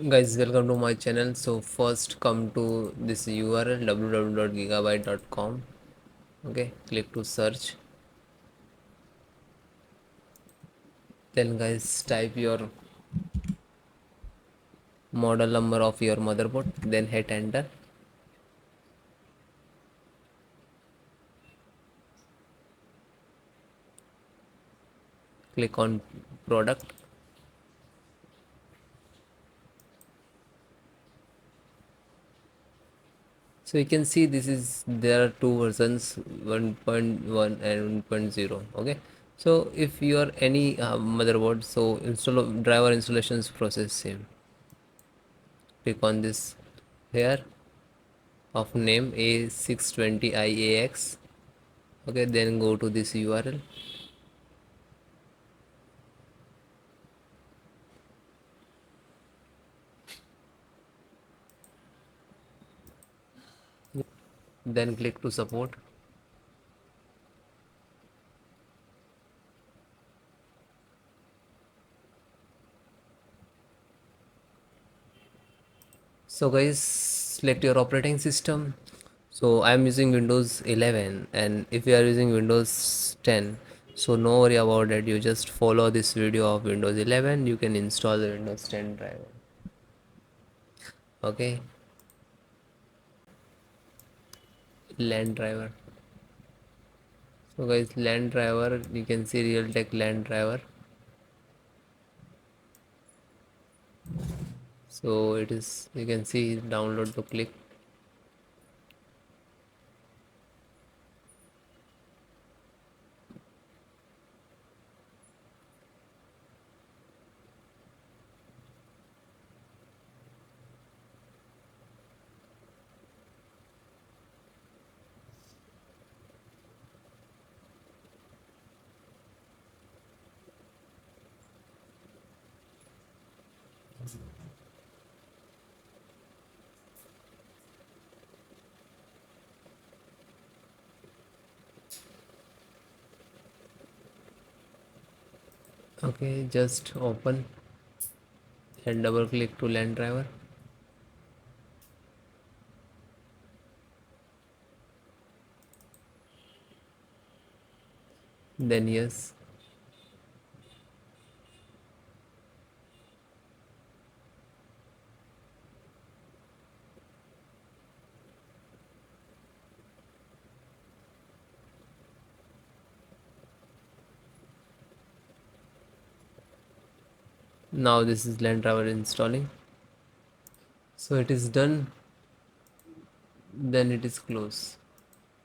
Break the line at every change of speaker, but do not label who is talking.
Guys, welcome to my channel. So first come to this URL www.gigabyte.com. Okay, click to search. Then guys, type your model number of your motherboard, then hit enter. Click on product. So you can see this is there are two versions, 1.1 and 1.0. Okay, so if you are any motherboard, so install driver installations process same. Click on this here of name A620IAX. Okay, then go to this URL. Then click to support. So guys, select your operating system. So I am using Windows 11, and if you are using Windows 10, so no worry about it, you just follow this video of Windows 11, you can install the Windows 10 driver. Okay, LAN driver. So guys, LAN driver, you can see Realtek LAN driver. So it is, you can see download to click. Okay, just open and double click to LAN driver. Then yes. Now this is LAN driver installing. So it is done, then it is close.